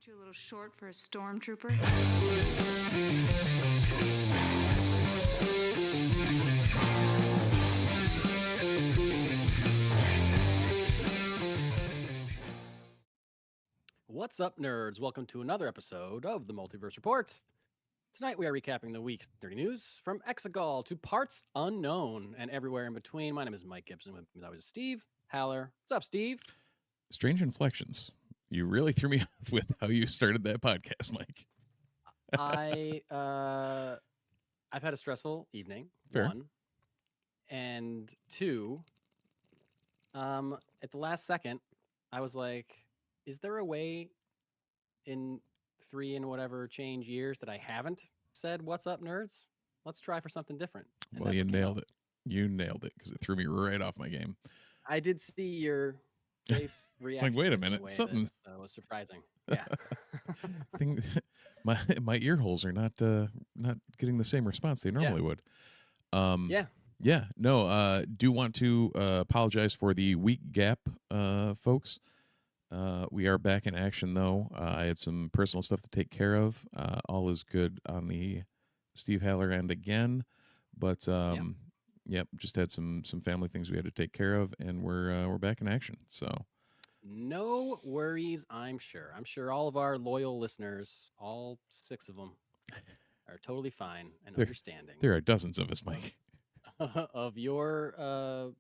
Aren't you a little short for a stormtrooper? What's up, nerds? Welcome to another episode of the Multiverse Report. Tonight we are recapping the week's dirty news from Exegol to parts unknown and everywhere in between. My name is Mike Gibson. With me always is Steve Haller. What's up, Steve? Strange inflections. You really threw me off with how you started that podcast, Mike. I've had a stressful evening. Fair. One, and two. At the last second, I was like, "Is there a way in 3 and whatever change years that I haven't said what's up, nerds? Let's try for something different." And Well, that's you what came nailed out. it. You nailed it because it threw me right off my game. I did see your face reaction. Wait a in minute, way something- that, was surprising. Yeah. My ear holes are not getting the same response they normally would. Yeah. No. Do want to apologize for the week gap, folks. We are back in action though. I had some personal stuff to take care of. All is good on the Steve Haller end again, but yep, just had some family things we had to take care of, and we're back in action. So No worries, I'm sure. I'm sure all of our loyal listeners, all 6 of them, are totally fine and understanding there are dozens of us, Mike. of your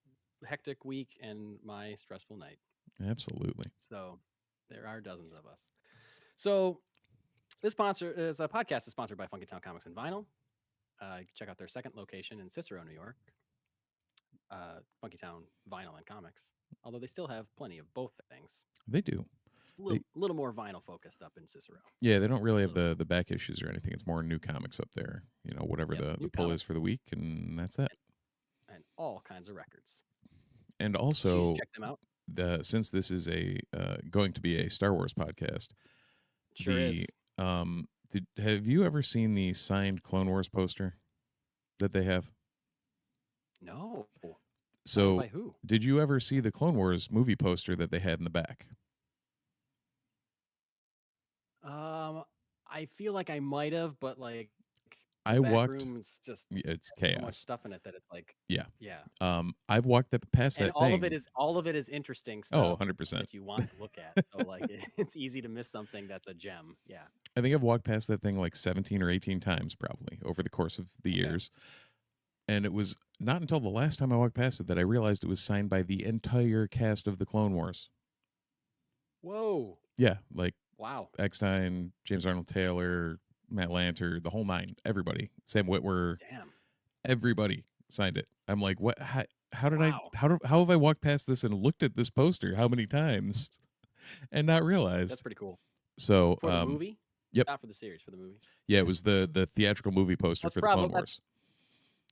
hectic week and my stressful night. Absolutely. So there are dozens of us. So this podcast is sponsored by Funky Town Comics and Vinyl. You can check out their second location in Cicero, New York. Funky Town Vinyl and Comics. Although they still have plenty of both things. They do. It's a little more vinyl focused up in Cicero. Yeah, they don't really have the back issues or anything. It's more new comics up there. You know, whatever the pull comics. is for the week, and that's it. And all kinds of records. And also, check them out. Since this is going to be a Star Wars podcast, Sure is. Have you ever seen the signed Clone Wars poster that they have? No. So, by who? Did you ever see the Clone Wars movie poster that they had in the back? I feel like I might have, but like I walked. Room's just it's so much chaos. stuff in it that it's like Yeah. I've walked past that and thing. all of it is interesting stuff. 100%. That you want to look at. So like it's easy to miss something that's a gem. Yeah. I think I've walked past that thing like 17 or 18 times probably over the course of the years. And it was not until the last time I walked past it that I realized it was signed by the entire cast of the Clone Wars. Whoa. Yeah, like wow. Eckstein, James Arnold Taylor, Matt Lanter, the whole nine, everybody. Sam Witwer. Damn. Everybody signed it. I'm like, what? How did Wow. how have I walked past this and looked at this poster how many times and not realized? That's pretty cool. So for the movie? Yep. Not for the series, for the movie. Yeah, it was the theatrical movie poster for the Clone Wars.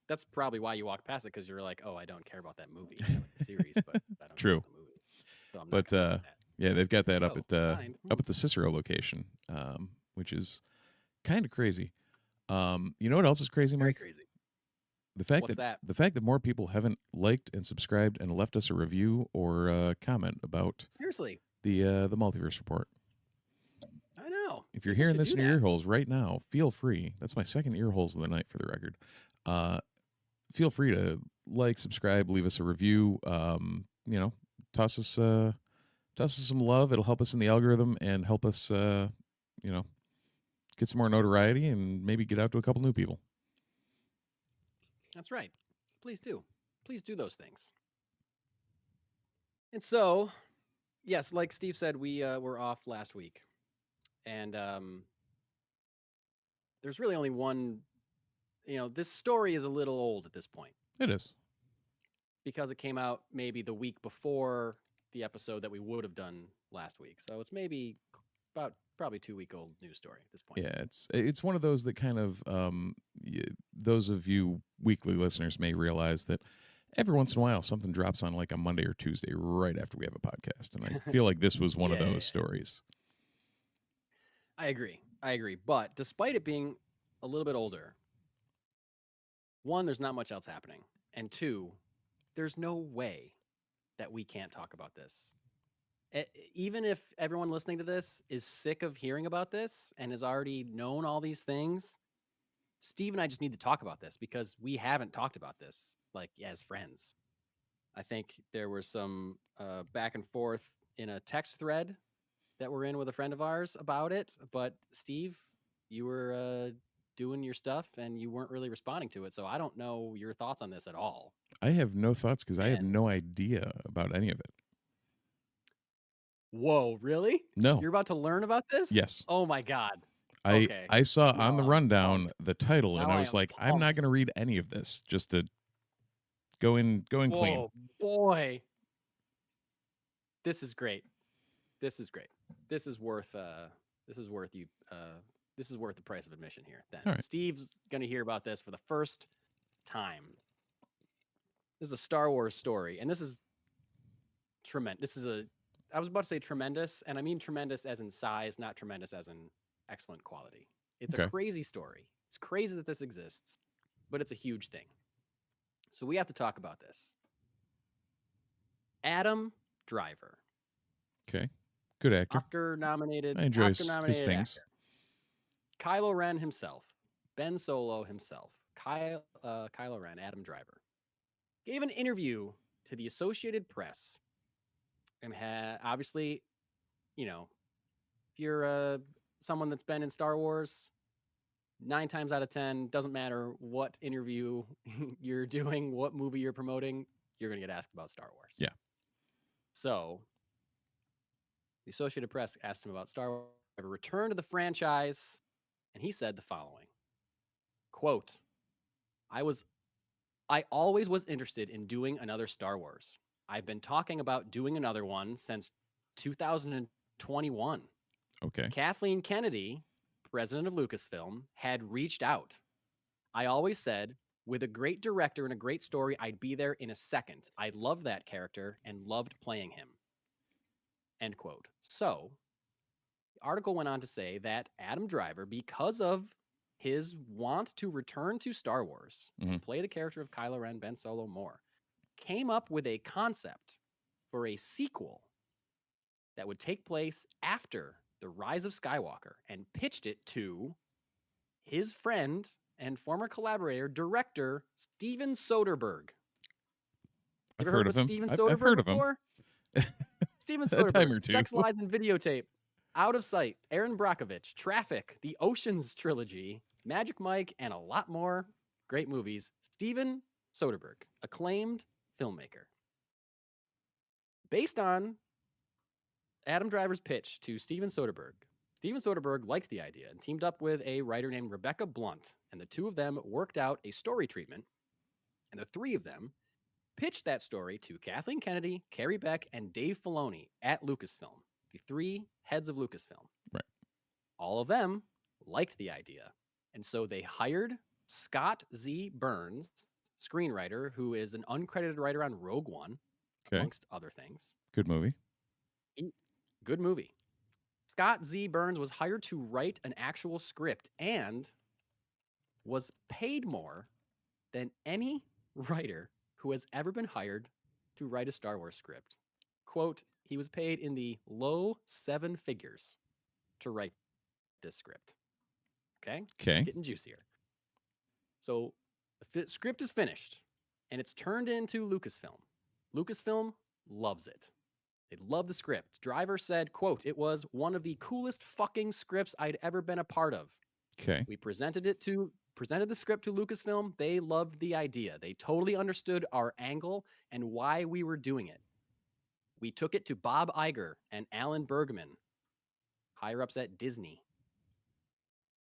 That's probably why you walked past it, because you're like, oh, I don't care about that movie. I like the series, but I don't True. care about the movie. So I'm not But yeah, they've got that up at the Cicero location, which is kind of crazy. You know what else is crazy, Mike? Very crazy. The fact What's that? The fact that more people haven't liked and subscribed and left us a review or comment about seriously the Multiverse Report. I know. If you're hearing this in your ear holes right now, feel free. That's my second ear holes of the night, for the record. Feel free to like, subscribe, leave us a review. You know, toss us some love. It'll help us in the algorithm and help us, you know, get some more notoriety and maybe get out to a couple new people. That's right. Please do. Please do those things. And so, yes, like Steve said, we were off last week. And there's really only one, this story is a little old at this point. It is. Because it came out maybe the week before the episode that we would have done last week. So it's maybe about probably 2-week-old news story at this point. Yeah, it's one of those that kind of, those of you weekly listeners may realize that every once in a while something drops on like a Monday or Tuesday right after we have a podcast. And I feel like this was one of those stories. I agree. But despite it being a little bit older, one, there's not much else happening. And two, there's no way that we can't talk about this Even if everyone listening to this is sick of hearing about this and has already known all these things, Steve and I just need to talk about this because we haven't talked about this like as friends. I think there were some back and forth in a text thread that we're in with a friend of ours about it. But Steve, you were doing your stuff and you weren't really responding to it. So I don't know your thoughts on this at all. I have no thoughts because I have And no idea about any of it. whoa, really? No. You're about to learn about this? Yes. Oh my God. I Okay. I saw on the Now I'm rundown pumped. the title and Now I I was am like, I'm not pumped. going to read any of this just to go in clean. Whoa, boy. This is great. This is great. This is worth you this is worth the price of admission here. Then All right. Steve's gonna hear about this for the first time. This is a Star Wars story, and this is tremendous. I was about to say tremendous, and I mean tremendous as in size, not tremendous as in excellent quality. It's a Okay. crazy story. It's crazy that this exists, but it's a huge thing. So we have to talk about this. Adam Driver, Okay. Good actor. Oscar-nominated I enjoy his things. actor. Kylo Ren himself, Ben Solo himself, Kylo Ren, Adam Driver, gave an interview to the Associated Press and obviously, you know, if you're someone that's been in Star Wars, 9 times out of 10, doesn't matter what interview you're doing, what movie you're promoting, you're going to get asked about Star Wars. Yeah. So the Associated Press asked him about Star Wars, return to the franchise, and he said the following, quote, I always was interested in doing another Star Wars. I've been talking about doing another one since 2021. Okay. Kathleen Kennedy, president of Lucasfilm, had reached out. I always said, with a great director and a great story, I'd be there in a second. I loved that character and loved playing him. End quote. So, the article went on to say that Adam Driver, because of his want to return to Star Wars and play the character of Kylo Ren, Ben Solo more, came up with a concept for a sequel that would take place after The Rise of Skywalker and pitched it to his friend and former collaborator, director Steven Soderbergh. I've Ever heard of of him. Steven I've Soderbergh heard of him. before? Steven A time or Soderbergh, two. Sex, Lies, and Videotape, Out of Sight, Aaron Brockovich, Traffic, The Oceans Trilogy, Magic Mike, and a lot more great movies. Steven Soderbergh, acclaimed filmmaker. Based on Adam Driver's pitch to Steven Soderbergh liked the idea and teamed up with a writer named Rebecca Blunt, and the two of them worked out a story treatment, and the three of them pitched that story to Kathleen Kennedy, Carrie Beck, and Dave Filoni at Lucasfilm, the three heads of Lucasfilm. Right. All of them liked the idea, and so they hired Scott Z. Burns, screenwriter, who is an uncredited writer on Rogue One, amongst other things. Good movie. Good movie. Scott Z. Burns was hired to write an actual script and was paid more than any writer who has ever been hired to write a Star Wars script. Quote, he was paid in the low 7 figures to write this script. Okay? Getting juicier. So the script is finished and it's turned into Lucasfilm. Lucasfilm loves it. They love the script. Driver said, quote, it was one of the coolest fucking scripts I'd ever been a part of. Okay. We presented the script to Lucasfilm. They loved the idea. They totally understood our angle and why we were doing it. We took it to Bob Iger and Alan Bergman, higher ups at Disney.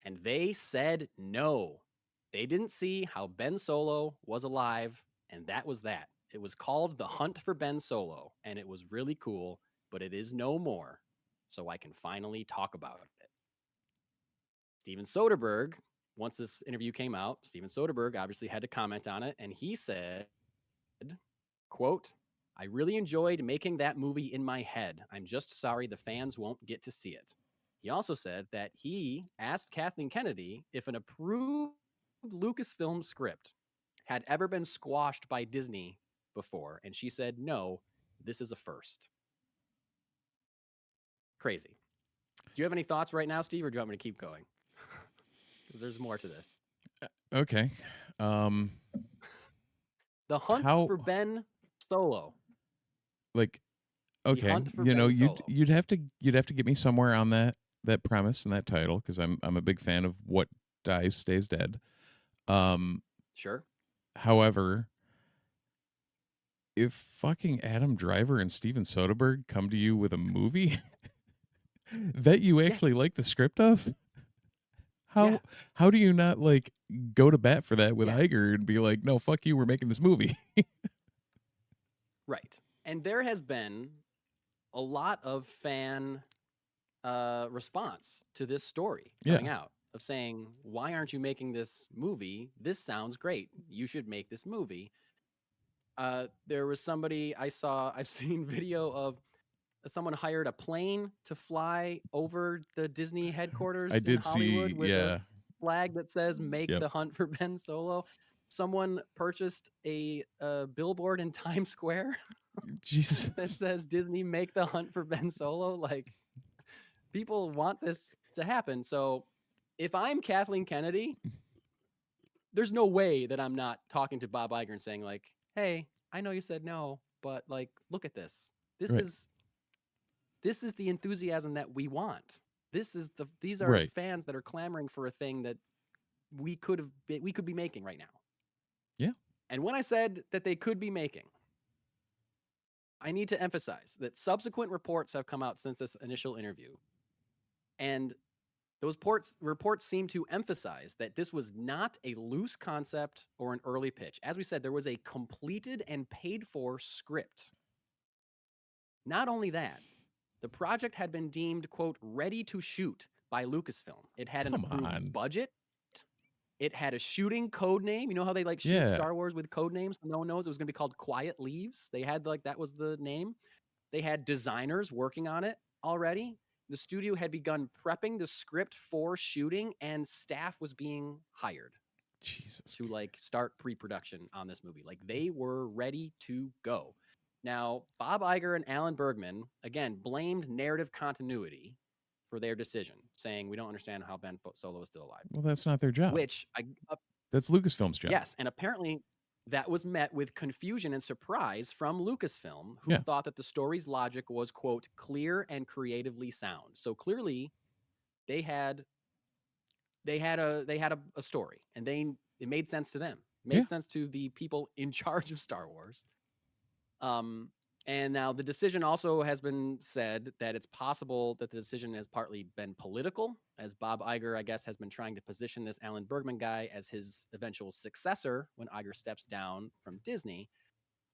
And they said no. They didn't see how Ben Solo was alive, and that was that. It was called The Hunt for Ben Solo, and it was really cool, but it is no more, so I can finally talk about it. Steven Soderbergh, once this interview came out, Steven Soderbergh obviously had to comment on it, and he said, quote, I really enjoyed making that movie in my head. I'm just sorry the fans won't get to see it. He also said that he asked Kathleen Kennedy if an approved Lucasfilm script had ever been squashed by Disney before, and she said, no, this is a first. crazy. Do you have any thoughts right now, Steve, or do you want me to keep going? Because there's more to this. Okay. The hunt How for Ben Solo. like The okay, hunt for you know, Ben Solo. you'd have to get me somewhere on that premise and that title because I'm a big fan of what dies stays dead. Sure. However, if fucking Adam Driver and Steven Soderbergh come to you with a movie that you actually like the script of, Yeah. how do you not like go to bat for that with Yeah. Iger and be like, no, fuck you, we're making this movie? Right. And there has been a lot of fan response to this story coming out of saying, why aren't you making this movie? This sounds great. You should make this movie. There was somebody I've seen video of someone hired a plane to fly over the Disney headquarters I in did Hollywood see, with a flag that says "Make Yep. the hunt for Ben Solo." Someone purchased a billboard in Times Square Jesus. that says "Disney make the hunt for Ben Solo." Like, people want this to happen. So, if I'm Kathleen Kennedy, there's no way that I'm not talking to Bob Iger and saying like, "Hey, I know you said no, but like, look at this. This Right. is the enthusiasm that we want. These are Right. fans that are clamoring for a thing that we could be making right now." Yeah. And when I said that they could be making, I need to emphasize that subsequent reports have come out since this initial interview. And those reports seem to emphasize that this was not a loose concept or an early pitch. As we said, there was a completed and paid for script. Not only that, the project had been deemed, quote, ready to shoot by Lucasfilm. It had an approved budget. It had a shooting code name. You know how they like shoot Star Wars with code names? No one knows. It was going to be called Quiet Leaves. They had that was the name. They had designers working on it already. The studio had begun prepping the script for shooting, and staff was being hired to like start pre-production on this movie. Like, they were ready to go. Now, Bob Iger and Alan Bergman, again, blamed narrative continuity for their decision, saying, we don't understand how Ben Solo is still alive. Well, that's not their job. That's Lucasfilm's job. Yes, and apparently that was met with confusion and surprise from Lucasfilm, who thought that the story's logic was, quote, clear and creatively sound. So clearly they had a story, and it made sense to them. It made sense to the people in charge of Star Wars. And now the decision also has been said that it's possible that the decision has partly been political, as Bob Iger, I guess, has been trying to position this Alan Bergman guy as his eventual successor when Iger steps down from Disney.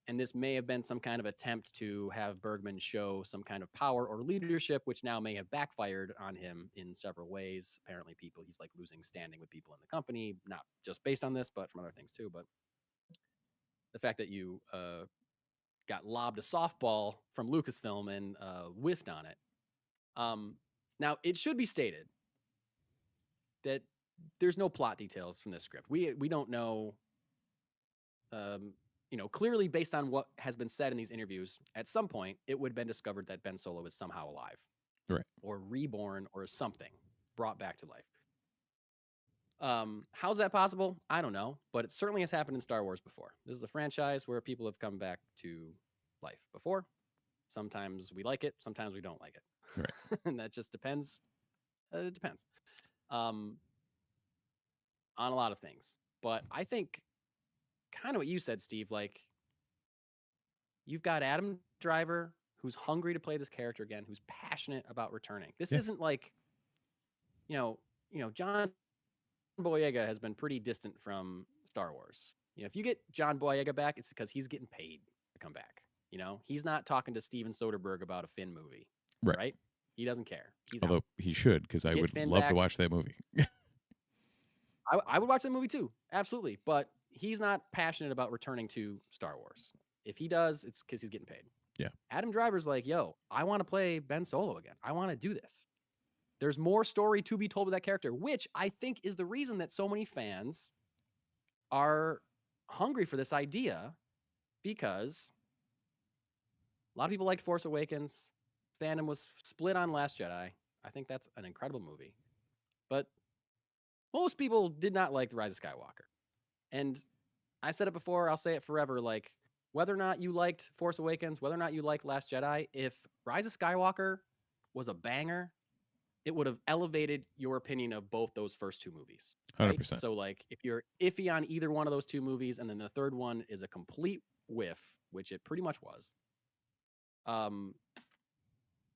And this may have been some kind of attempt to have Bergman show some kind of power or leadership, which now may have backfired on him in several ways. Apparently, he's like losing standing with people in the company, not just based on this, but from other things too. But the fact that you got lobbed a softball from Lucasfilm and whiffed on it. Now, it should be stated that there's no plot details from this script. We don't know, clearly based on what has been said in these interviews, at some point it would have been discovered that Ben Solo is somehow alive. Right. Or reborn or something, brought back to life. How's that possible? I don't know, but it certainly has happened in Star Wars before. This is a franchise where people have come back to life before. Sometimes we like it, sometimes we don't like it. Right. And that just depends. It depends on a lot of things. But I think kind of what you said, Steve, like, you've got Adam Driver, who's hungry to play this character again, who's passionate about returning. This isn't like, John Boyega has been pretty distant from Star Wars. If you get John Boyega back, it's because he's getting paid to come back. He's not talking to Steven Soderbergh about a Finn movie, right? He doesn't care. Although he should, because I would love to watch that movie. I would watch that movie too, absolutely. But he's not passionate about returning to Star Wars. If he does, it's because he's getting paid. Yeah. Adam Driver's like, yo, I want to play Ben Solo again. I want to do this. There's more story to be told with that character, which I think is the reason that so many fans are hungry for this idea, because a lot of people liked Force Awakens. fandom was split on Last Jedi. I think that's an incredible movie. But most people did not like The Rise of Skywalker. And I've said it before, I'll say it forever. Like, whether or not you liked Force Awakens, whether or not you liked Last Jedi, if Rise of Skywalker was a banger, it would have elevated your opinion of both those first two movies. Right? 100%. So, like, if you're iffy on either one of those two movies, and then the third one is a complete whiff, which it pretty much was,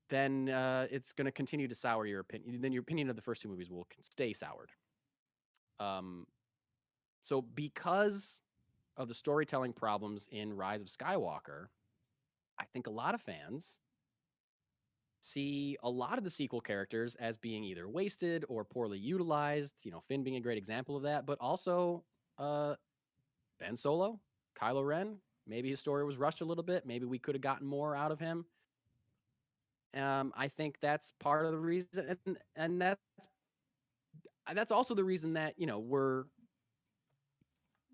then it's going to continue to sour your opinion. Then your opinion of the first two movies will stay soured. So because of the storytelling problems in Rise of Skywalker, I think a lot of fans see a lot of the sequel characters as being either wasted or poorly utilized. You know, Finn being a great example of that, but also Ben Solo, Kylo Ren. Maybe his story was rushed a little bit. Maybe we could have gotten more out of him. I think that's part of the reason, and that's also the reason that, you know,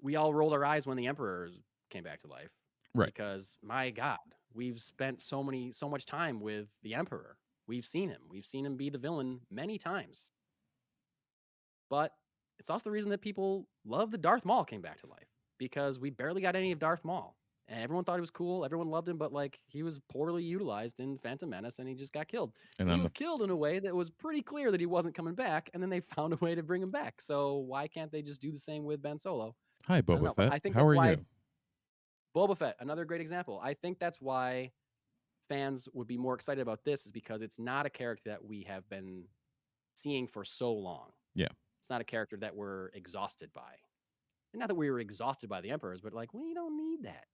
we all rolled our eyes when the Emperor came back to life. Right. Because, my God, we've spent so much time with the Emperor. We've seen him be the villain many times. But it's also the reason that people love that Darth Maul came back to life, because we barely got any of Darth Maul. And everyone thought he was cool. Everyone loved him, but like, he was poorly utilized in Phantom Menace, and he just got killed. And he was killed in a way that was pretty clear that he wasn't coming back, and then they found a way to bring him back. So why can't they just do the same with Ben Solo? Hi, Boba Fett. I think How are you? Boba Fett, another great example. I think that's why fans would be more excited about this, is because it's not a character that we have been seeing for so long. Yeah. It's not a character that we're exhausted by. And not that we were exhausted by the Emperors, but like, we don't need that.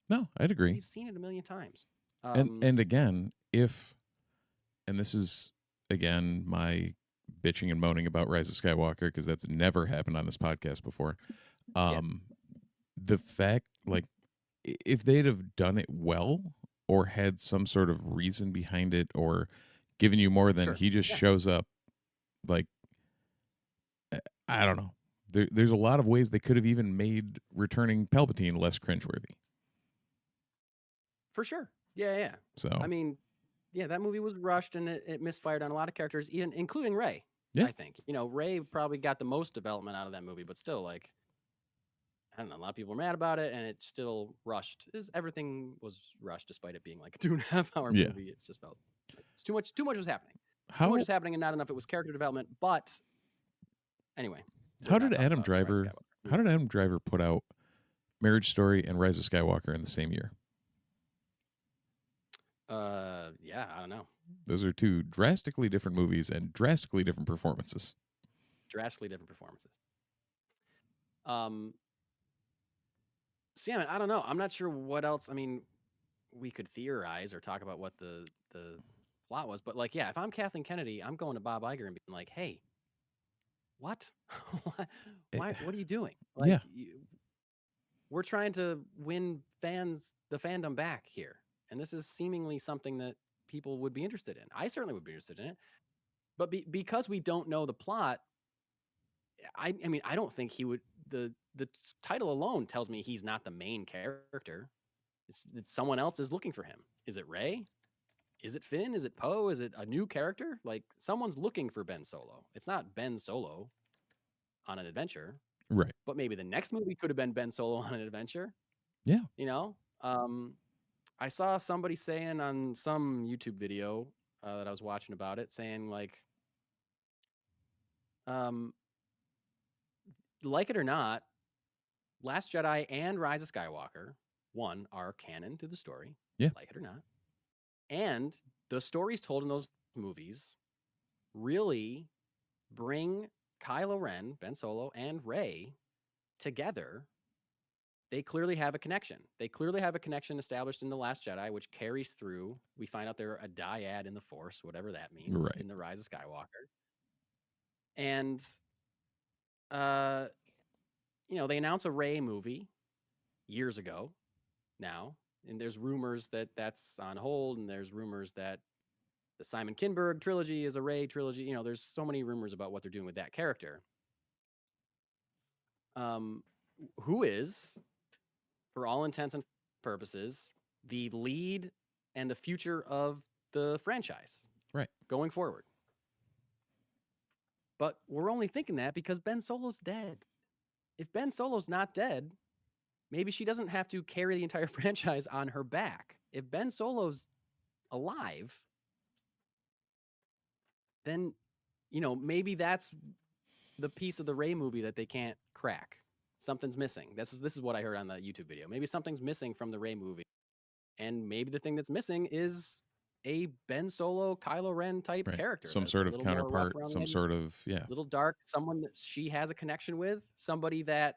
No, I'd agree. We've seen it a million times. And again, and this is, again, my bitching and moaning about Rise of Skywalker, because that's never happened on this podcast before. The fact, like, if they'd have done it well, or had some sort of reason behind it, or given you more than he just shows up, like, I don't know. There's a lot of ways they could have even made returning Palpatine less cringeworthy. For sure. Yeah. So, I mean, yeah, that movie was rushed, and it misfired on a lot of characters, even including Rey. Yeah. I think, you know, Rey probably got the most development out of that movie, but still, like, I don't know, a lot of people were mad about it, and it still rushed. Everything was rushed, despite it being like a 2.5 hour movie. It just felt like too much was happening. Too much was happening, and not enough it was character development. But anyway, how did Adam Driver put out Marriage Story and Rise of Skywalker in the same year? Yeah, I don't know. Those are two drastically different movies and drastically different performances. So yeah, man, I don't know. I'm not sure what else. I mean, we could theorize or talk about what the plot was, but like, yeah, if I'm Kathleen Kennedy, I'm going to Bob Iger and being like, hey, what? Why? What are you doing? Like, we're trying to win the fandom back here, and this is seemingly something that people would be interested in. I certainly would be interested in it, but because we don't know the plot, I mean, I don't think he would. The title alone tells me he's not the main character. It's someone else is looking for him. Is it Rey? Is it Finn? Is it Poe? Is it a new character? Like, someone's looking for Ben Solo. It's not Ben Solo on an adventure. Right. But maybe the next movie could have been Ben Solo on an adventure. Yeah. You know? I saw somebody saying on some YouTube video that I was watching about it, saying like, like it or not, Last Jedi and Rise of Skywalker, one, are canon to the story. Yeah. Like it or not. And the stories told in those movies really bring Kylo Ren, Ben Solo, and Rey together. They clearly have a connection. They clearly have a connection established in The Last Jedi, which carries through. We find out they're a dyad in the Force, whatever that means, in The Rise of Skywalker. And, you know, they announced a Rey movie years ago now. And there's rumors that that's on hold, and there's rumors that the Simon Kinberg trilogy is a Rey trilogy. You know, there's so many rumors about what they're doing with that character. Who is, for all intents and purposes, the lead and the future of the franchise Right. going forward. But we're only thinking that because Ben Solo's dead. If Ben Solo's not dead, maybe she doesn't have to carry the entire franchise on her back. If Ben Solo's alive, then, maybe that's the piece of the Rey movie that they can't crack. Something's missing. This is what I heard on the YouTube video. Maybe something's missing from the Rey movie. And maybe the thing that's missing is a Ben Solo, Kylo Ren type Right. character. Some that's sort a of little more rough counterpart, around the some edges, sort of, yeah. little dark, someone that she has a connection with, somebody that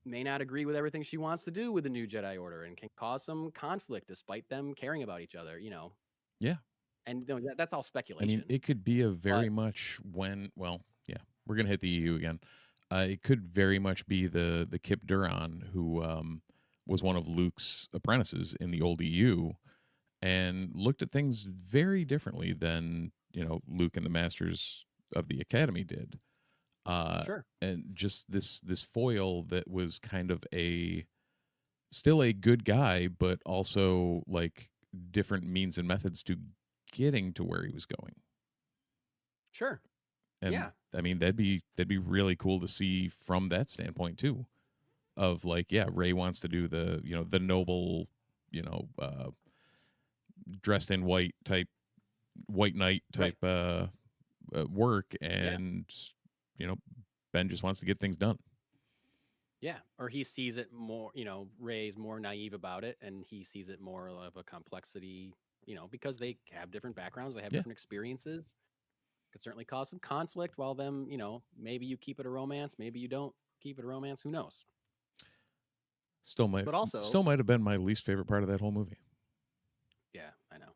may not agree with everything she wants to do with the new Jedi Order and can cause some conflict despite them caring about each other, Yeah. And that's all I speculation. mean, it could be a very much well, yeah, we're going to hit the EU again. It could very much be the Kip Duran who was one of Luke's apprentices in the old EU and looked at things very differently than, Luke and the Masters of the Academy did. Sure. And just this foil that was kind of still a good guy, but also like different means and methods to getting to where he was going. Sure. And yeah. I mean, that'd be really cool to see from that standpoint too. Of like, yeah, Rey wants to do the, the noble, dressed in white knight type work, and Ben just wants to get things done. Yeah, or he sees it more, Rey's more naive about it, and he sees it more of a complexity, because they have different backgrounds, they have different experiences. Could certainly cause some conflict while them, maybe you keep it a romance, maybe you don't keep it a romance, who knows? Still might have been my least favorite part of that whole movie. Yeah, I know.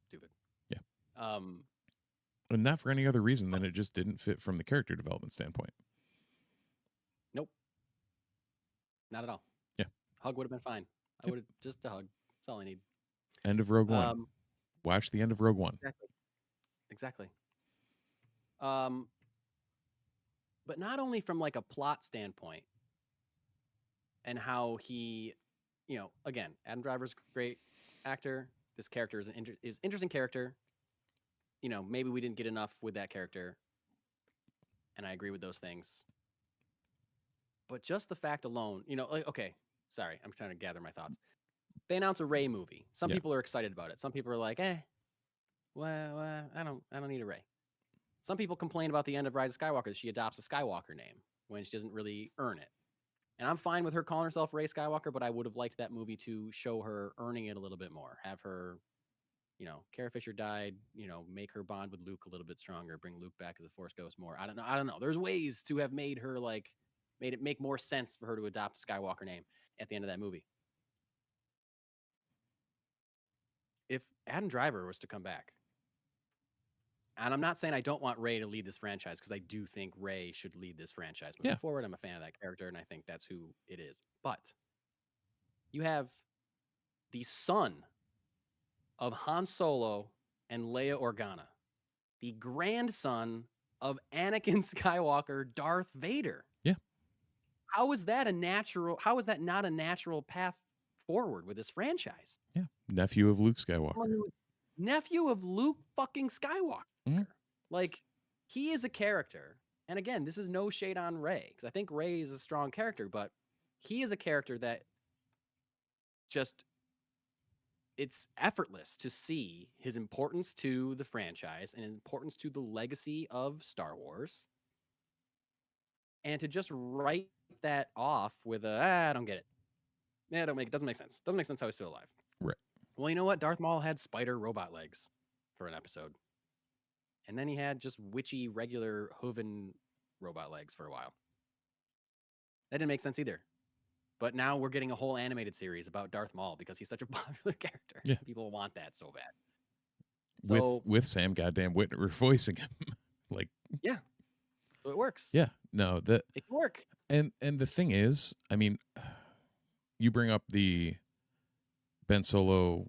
Stupid. Yeah. And not for any other reason than it just didn't fit from the character development standpoint. Nope. Not at all. Yeah. Hug would have been fine. I would have just a hug. That's all I need. End of Rogue One. Watch the end of Rogue One. Exactly. But not only from like a plot standpoint and how he, again, Adam Driver's a great actor. This character is an interesting character. Maybe we didn't get enough with that character, and I agree with those things. But just the fact alone, okay, sorry, I'm trying to gather my thoughts. They announce a Rey movie. Some people are excited about it. Some people are like, well, I don't need a Rey. Some people complain about the end of Rise of Skywalker that she adopts a Skywalker name when she doesn't really earn it. And I'm fine with her calling herself Rey Skywalker, but I would have liked that movie to show her earning it a little bit more. Have her, Carrie Fisher died, make her bond with Luke a little bit stronger, bring Luke back as a Force ghost more. I don't know. There's ways to have made her made it make more sense for her to adopt a Skywalker name at the end of that movie. If Adam Driver was to come back, and I'm not saying I don't want Rey to lead this franchise, because I do think Rey should lead this franchise moving forward. I'm a fan of that character, and I think that's who it is. But you have the son of Han Solo and Leia Organa, the grandson of Anakin Skywalker, Darth Vader. Yeah. How is that not a natural path forward with this franchise? Yeah. Nephew of Luke Skywalker. Nephew of Luke fucking Skywalker. Mm-hmm. Like, he is a character. And again, this is no shade on Rey, because I think Rey is a strong character, but he is a character that just, it's effortless to see his importance to the franchise and importance to the legacy of Star Wars. And to just write that off with I don't get it. Yeah, it doesn't make sense. Doesn't make sense how he's still alive. Right. Well, you know what? Darth Maul had spider robot legs for an episode. And then he had just witchy, regular hooven robot legs for a while. That didn't make sense either. But now we're getting a whole animated series about Darth Maul because he's such a popular character. Yeah. People want that so bad. So, with Sam goddamn Witwer voicing him. Yeah. So it works. Yeah. No, it can work. And the thing is, I mean, you bring up the Ben Solo,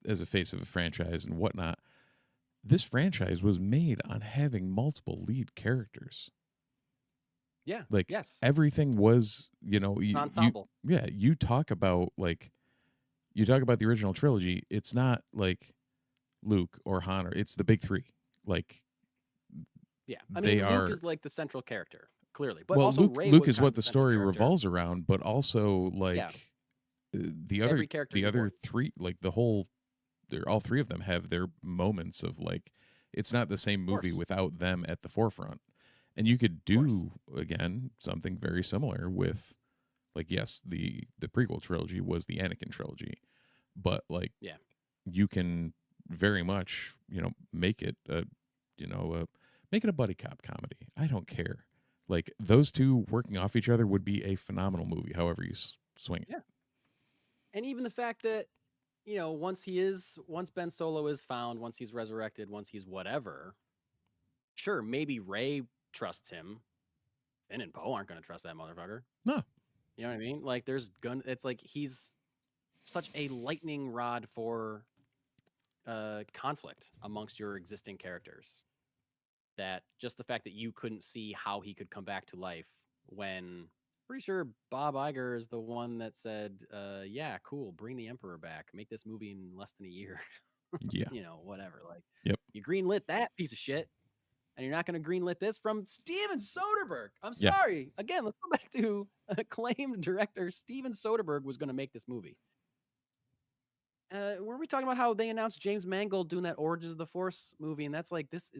as a face of a franchise and whatnot. This franchise was made on having multiple lead characters. Yeah. Everything was, ensemble. You talk about you talk about the original trilogy, it's not like Luke or Han, or it's the big three. Like, Yeah, I they mean, Luke are. is like the central character, clearly, but Well, also Luke Rey Luke was is kind what of the the central story character. revolves around, but also Yeah, like the every character is other important. three, like the whole, they're all three of them have their moments of like, it's not the same Of movie course, without them at the forefront. And you could of course. do again something very similar with, like, yes, the prequel trilogy was the Anakin trilogy, but like, Yeah, you can very much, make it a, make it a buddy cop comedy. I don't care. Like, those two working off each other would be a phenomenal movie, however you swing it. yeah, and even the fact that once Ben Solo is found, once he's resurrected, once he's whatever, sure, maybe Rey trusts him. Finn and Poe aren't going to trust that motherfucker. No. You know what I mean? Like, it's like he's such a lightning rod for conflict amongst your existing characters, that just the fact that you couldn't see how he could come back to life, when pretty sure Bob Iger is the one that said, yeah, cool, bring the Emperor back, make this movie in less than a year. Yeah. Whatever. Like, Yep. you greenlit that piece of shit, and you're not going to greenlit this from Steven Soderbergh. I'm Yeah. sorry. Again, let's go back to acclaimed director Steven Soderbergh was going to make this movie. Were we talking about how they announced James Mangold doing that Origins of the Force movie, and that's like this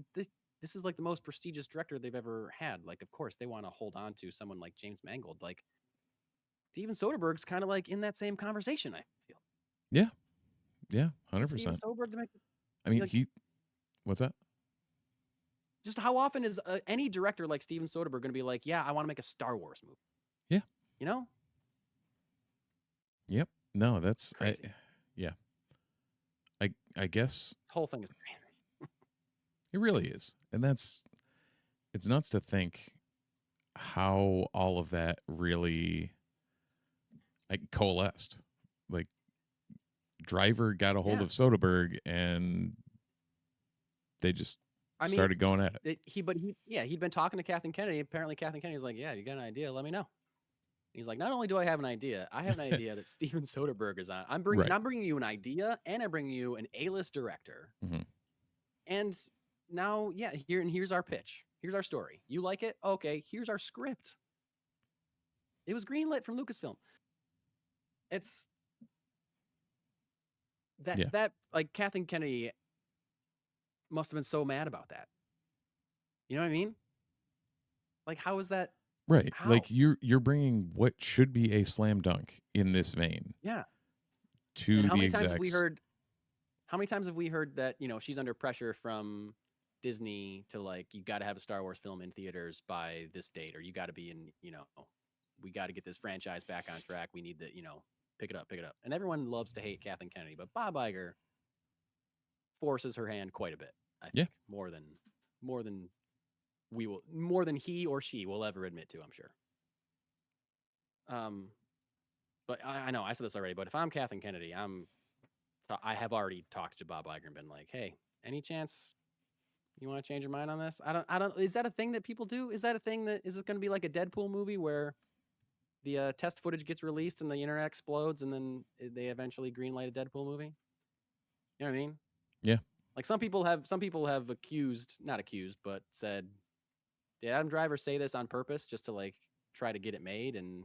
is like the most prestigious director they've ever had. Like, of course, they want to hold on to someone like James Mangold. Like, Steven Soderbergh's kind of like in that same conversation, I feel. Yeah. Yeah. Steven 100%. Soderbergh to make this. I mean, Like, what's that? just how often is any director like Steven Soderbergh going to be like, yeah, I want to make a Star Wars movie? Yeah. You know? Yep. No, that's Crazy. yeah. I guess This whole thing is crazy. it really is. And it's nuts to think how all of that really coalesced. Like, Driver got a hold Yeah. of Soderbergh, and they just started going at it. He'd been talking to Kathleen Kennedy. Apparently, Kathleen Kennedy was like, yeah, you got an idea, let me know. He's like, not only do I have an idea, I have an idea that Steven Soderbergh is on. I'm bringing you an idea, and I'm bringing you an A-list director. Mhm. And now, yeah, here's our pitch. Here's our story. You like it? Okay, here's our script. It was greenlit from Lucasfilm. It's that like, Kathleen Kennedy must have been so mad about that. You know what I mean? Like, how is that? Right. How? Like, you're bringing what should be a slam dunk in this vein. Yeah. To and how the many execs. times have we heard? How many times have we heard that she's under pressure from Disney to, like, you got to have a Star Wars film in theaters by this date, or you got to be in, we got to get this franchise back on track. We need to, pick it up. And everyone loves to hate Kathleen Kennedy, but Bob Iger forces her hand quite a bit. I think more than he or she will ever admit to, I'm sure. But I know I said this already, but if I'm Kathleen Kennedy, I have already talked to Bob Iger and been like, hey, any chance you want to change your mind on this? I don't. Is that a thing that people do? Is that a thing is it going to be like a Deadpool movie where the test footage gets released and the internet explodes, and then they eventually greenlight a Deadpool movie? You know what I mean? Yeah. Like, some people have not accused, but said, did Adam Driver say this on purpose just to, like, try to get it made? And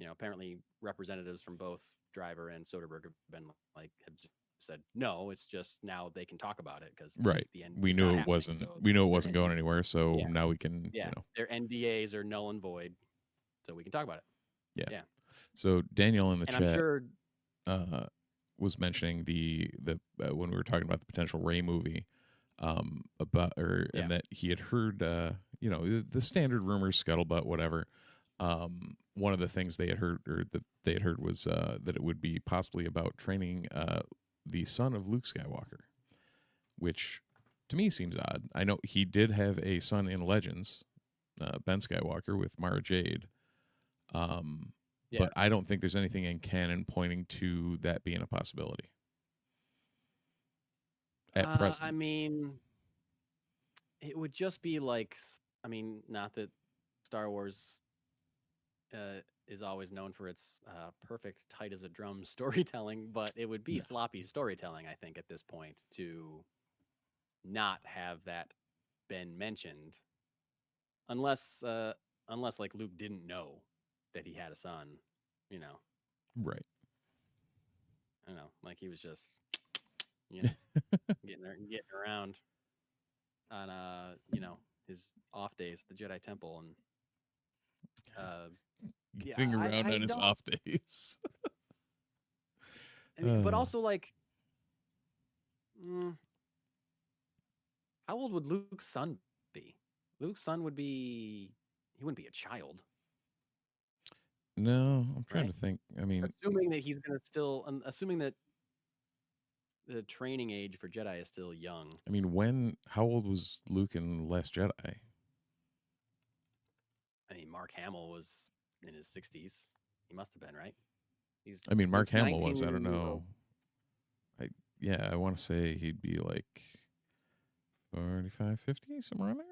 apparently representatives from both Driver and Soderbergh have just said, no, it's just now they can talk about it because the end. We knew it wasn't. So we knew it wasn't going anywhere. So yeah. now we can. Yeah. Their NDAs are null and void, so we can talk about it. Yeah. So Daniel in the chat, I'm sure, was mentioning the when we were talking about the potential Rey movie, and that he had heard the standard rumors, scuttlebutt, whatever. One of the things they had heard was that it would be possibly about training the son of Luke Skywalker, which to me seems odd. I know he did have a son in Legends, Ben Skywalker, with Mara Jade. But I don't think there's anything in canon pointing to that being a possibility at present. I mean, it would just be like, not that Star Wars is always known for its perfect, tight as a drum storytelling, but it would be Yeah. sloppy storytelling, I think, at this point to not have that been mentioned, unless like Luke didn't know that he had a son, you know. Right. I don't know, like he was just, you know, getting around on his off days, the Jedi Temple, and Getting around I on his don't. off days. I mean, but Uh, also like, how old would Luke's son be? Luke's son would be he wouldn't be a child, no, I'm trying right? to think. I mean, Assuming that he's gonna still, assuming that the training age for Jedi is still young. how old was Luke in Last Jedi? I mean, Mark Hamill was in his 60s. He must have been, right? I mean, Mark Luke's Hamill 19 was. I in A don't New know. Hope. I want to say he'd be like 45, 50, somewhere around there.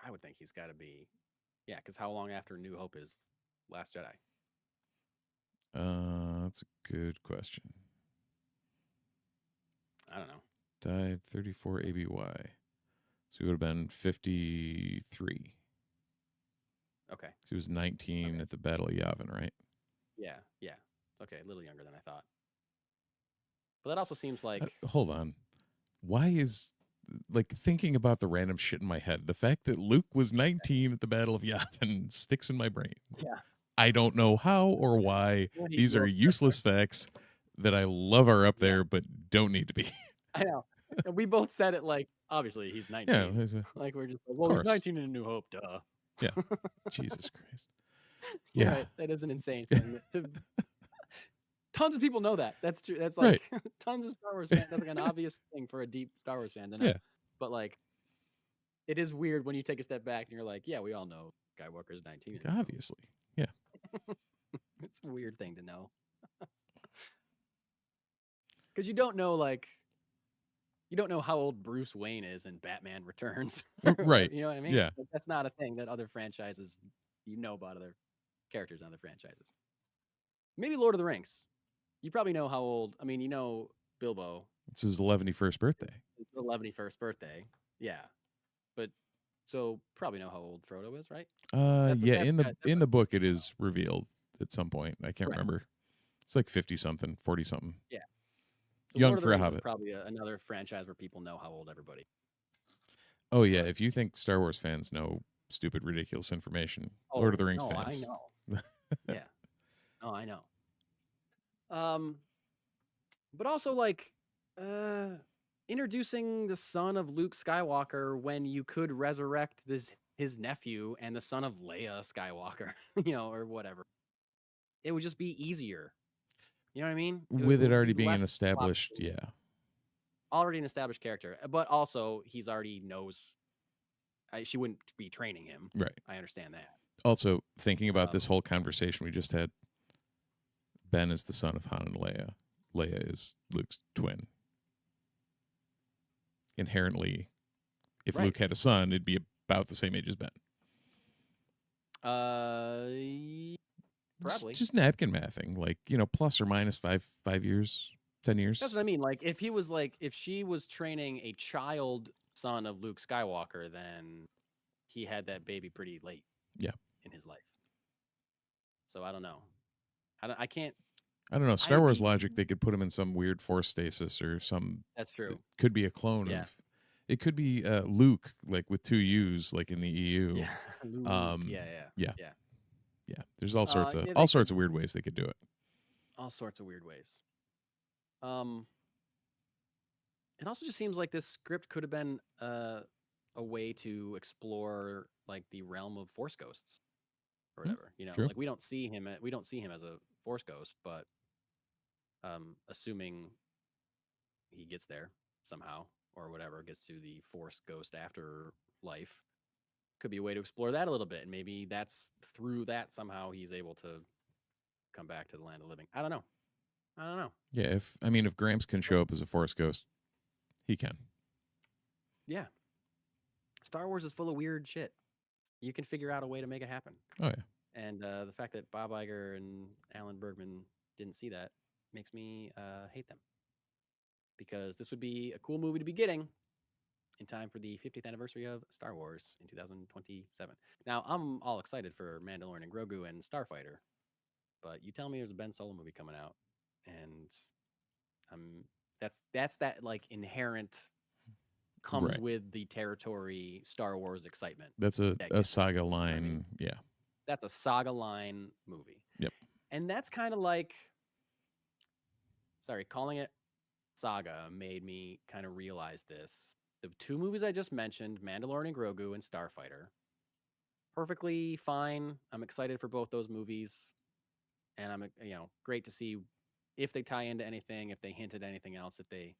I would think he's got to be, yeah, because how long after New Hope is Last Jedi? That's a good question. I don't know. Died 34 ABY. So he would have been 53. Okay. So he was 19 Okay. at the Battle of Yavin, right? Yeah. Okay, a little younger than I thought. But that also seems like Hold on. Why is, like, thinking about the random shit in my head, the fact that Luke was 19 at the Battle of Yavin sticks in my brain. yeah. I don't know how or why. These are useless facts that I love are up there, but don't need to be. I know. And we both said it like, obviously he's 19. Yeah, Like we're just like, well, he's 19 in A New Hope, duh. Yeah. Jesus Christ. Yeah. Right. That is an insane thing. Tons of people know that. That's true. That's Right. like tons of Star Wars fans. That's like an obvious thing for a deep Star Wars fan to know. Yeah. But like, it is weird when you take a step back and you're like, yeah, we all know Skywalker's 19. Obviously. Yeah. It's a weird thing to know. Because you don't know how old Bruce Wayne is in Batman Returns. Right. You know what I mean? Yeah. Like, that's not a thing that other franchises, about other characters in other franchises. Maybe Lord of the Rings. You probably know how old. I mean, Bilbo. It's his 11th birthday. It's the 11th birthday. Yeah. But so probably know how old Frodo is, right? In the book it is revealed at some point. I can't remember. It's like 50 something, 40 something. Yeah. So Young Lord of the for a Rings Hobbit. is probably another franchise where people know how old everybody. Oh yeah, if you think Star Wars fans know stupid, ridiculous information, Lord of the Rings fans. I know. Yeah. Oh, I know. But also like introducing the son of Luke Skywalker when you could resurrect his nephew and the son of Leia Skywalker, or whatever. It would just be easier. You know what I mean? With it already be being an less established, sloppy. yeah. Already an established character, but also he's already knows. She wouldn't be training him. Right. I understand that. Also, thinking about this whole conversation we just had, Ben is the son of Han and Leia. Leia is Luke's twin. Inherently, if Luke had a son, it'd be about the same age as Ben. Probably. Just napkin mathing, like, plus or minus 5 years, 10 years. That's what I mean. Like, if she was training a child son of Luke Skywalker, then he had that baby pretty late. Yeah. In his life. So I don't know. I don't know. Star Wars logic, they could put him in some weird force stasis or some. That's true. It could be a clone of. It could be Luke, like with 2 U's, like in the EU. Yeah. Luke. Yeah. There's all sorts of weird ways they could do it. All sorts of weird ways. It also just seems like this script could have been a way to explore like the realm of Force ghosts or whatever. True. Like we don't see him as a Force ghost, but assuming he gets there somehow or whatever, gets to the Force ghost afterlife, could be a way to explore that a little bit, and maybe that's through that somehow he's able to come back to the land of living. I don't know. Yeah, if Gramps can show up as a Force ghost, he can. Yeah. Star Wars is full of weird shit. you can figure out a way to make it happen. Oh yeah. And the fact that Bob Iger and Alan Bergman didn't see that makes me hate them, because this would be a cool movie to be getting in time for the 50th anniversary of Star Wars in 2027. Now, I'm all excited for Mandalorian and Grogu and Starfighter, but you tell me there's a Ben Solo movie coming out, and I'm that's that like inherent comes Right. with the territory Star Wars excitement. That's that a gets me. saga You know what I line. mean? Yeah. That's a saga line movie. Yep. And that's kind of like, sorry, calling it saga made me kind of realize this. The two movies I just mentioned, Mandalorian and Grogu and Starfighter, perfectly fine. I'm excited for both those movies, and I'm great to see if they tie into anything, if they hint at anything else, if they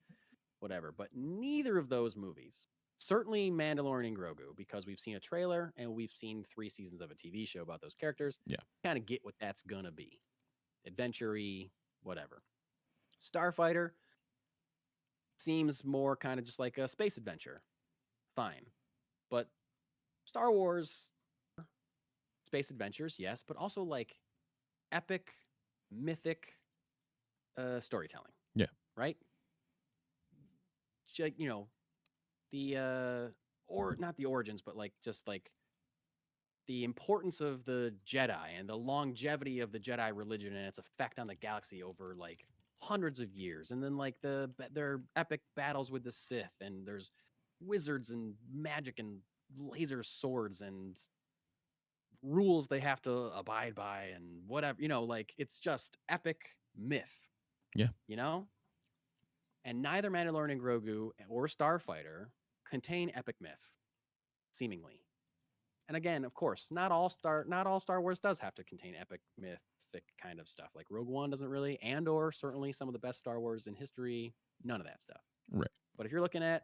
whatever. But neither of those movies, certainly Mandalorian and Grogu, because we've seen a trailer and we've seen 3 seasons of a TV show about those characters. Yeah. Kind of get what that's gonna be, adventure-y, whatever. Starfighter seems more kind of just like a space adventure. Fine. But Star Wars space adventures, yes, but also like epic, mythic storytelling. Yeah. Right? You know, the or not the origins, but like just like the importance of the Jedi and the longevity of the Jedi religion and its effect on the galaxy over like hundreds of years, and then like their epic battles with the Sith, and there's wizards and magic and laser swords and rules they have to abide by and whatever, like it's just epic myth. Yeah. And neither Mandalorian and Grogu or Starfighter contain epic myth, seemingly. And again, of course, not all Star Wars does have to contain epic mythic kind of stuff. Like Rogue One doesn't really, and or certainly some of the best Star Wars in history, none of that stuff. Right. But if you're looking at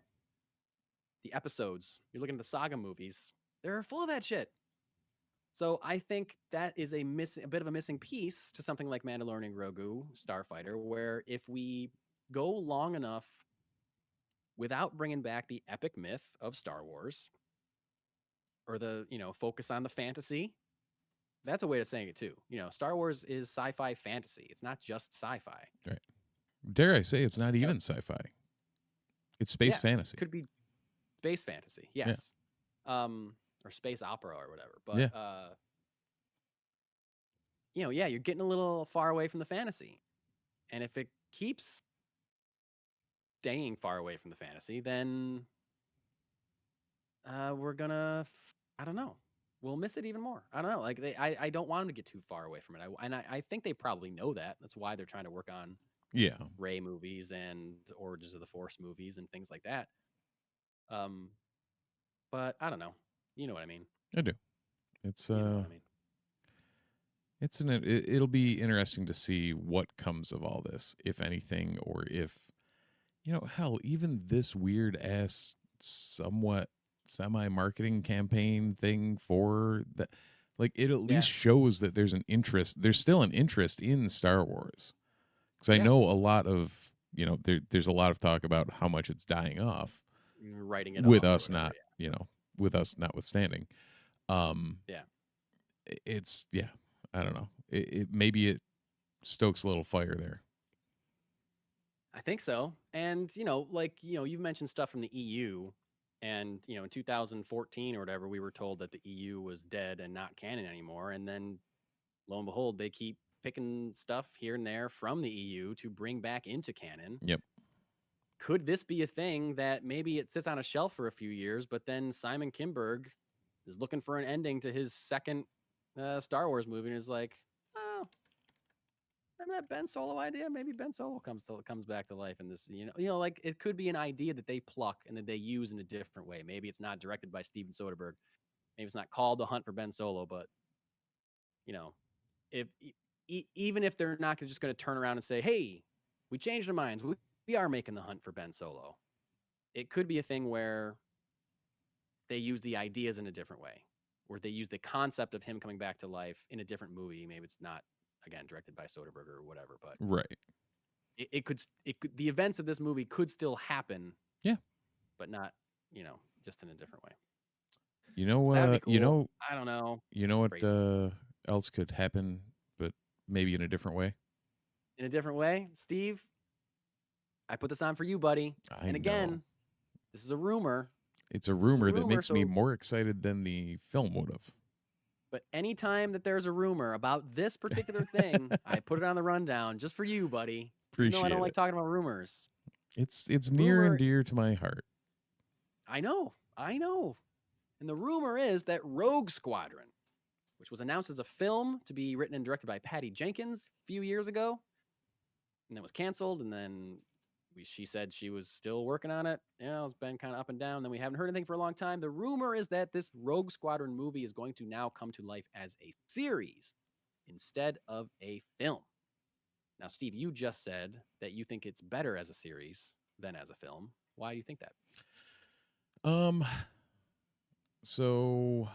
the episodes, you're looking at the saga movies, they're full of that shit. So I think that is a bit of a missing piece to something like Mandalorian and Grogu, Starfighter, where if we go long enough without bringing back the epic myth of Star Wars, or the, focus on the fantasy, that's a way of saying it too. Star Wars is sci-fi fantasy. It's not just sci-fi. Right. Dare I say it's not even sci-fi. It's space fantasy. Could be space fantasy. Yes. Yeah. Or space opera or whatever. But yeah. You're getting a little far away from the fantasy. And if it keeps staying far away from the fantasy, then we're gonna I don't know. We'll miss it even more. I don't know. Like I don't want them to get too far away from it. I think they probably know that. That's why they're trying to work on Rey movies and Origins of the Force movies and things like that. But I don't know. You know what I mean? I do. It's you know what I mean? it'll be interesting to see what comes of all this, if anything, or if hell, even this weird ass somewhat semi-marketing campaign thing for that, like it at least shows that there's still an interest in Star Wars, because I know a lot of there's a lot of talk about how much it's dying off, writing it with off us not with us notwithstanding. It's I don't know, maybe it stokes a little fire there. I think so. And you've mentioned stuff from the EU. And, in 2014 or whatever, we were told that the EU was dead and not canon anymore. And then, lo and behold, they keep picking stuff here and there from the EU to bring back into canon. Yep. Could this be a thing that maybe it sits on a shelf for a few years, but then Simon Kinberg is looking for an ending to his second Star Wars movie and is like, oh, remember that Ben Solo idea? Maybe Ben Solo comes back to life in this. Like it could be an idea that they pluck and that they use in a different way. Maybe it's not directed by Steven Soderbergh. Maybe it's not called The Hunt for Ben Solo. But if even if they're not just going to turn around and say, "Hey, we changed our minds. We are making The Hunt for Ben Solo," it could be a thing where they use the ideas in a different way, or they use the concept of him coming back to life in a different movie. Maybe it's not, again, directed by Soderbergh or whatever, but right. It could the events of this movie could still happen. Yeah. But not, just in a different way. You know, That would be you cool. know, I don't know. you know what Crazy. else could happen, but maybe in a different way. In a different way, Steve, I put this on for you, buddy. I And know. again, this is a rumor. It's a This is a rumor that rumor, makes me so more excited than the film would have. but anytime that there's a rumor about this particular thing, I put it on the rundown just for you, buddy. Even though I don't Appreciate like it. talking about rumors. It's The near and rumor, dear to my heart. I know. And the rumor is that Rogue Squadron, which was announced as a film to be written and directed by Patty Jenkins a few years ago, and then was canceled, and then she said she was still working on it. It's been kind of up and down. Then we haven't heard anything for a long time. The rumor is that this Rogue Squadron movie is going to now come to life as a series instead of a film. Now, Steve, you just said that you think it's better as a series than as a film. Why do you think that? So,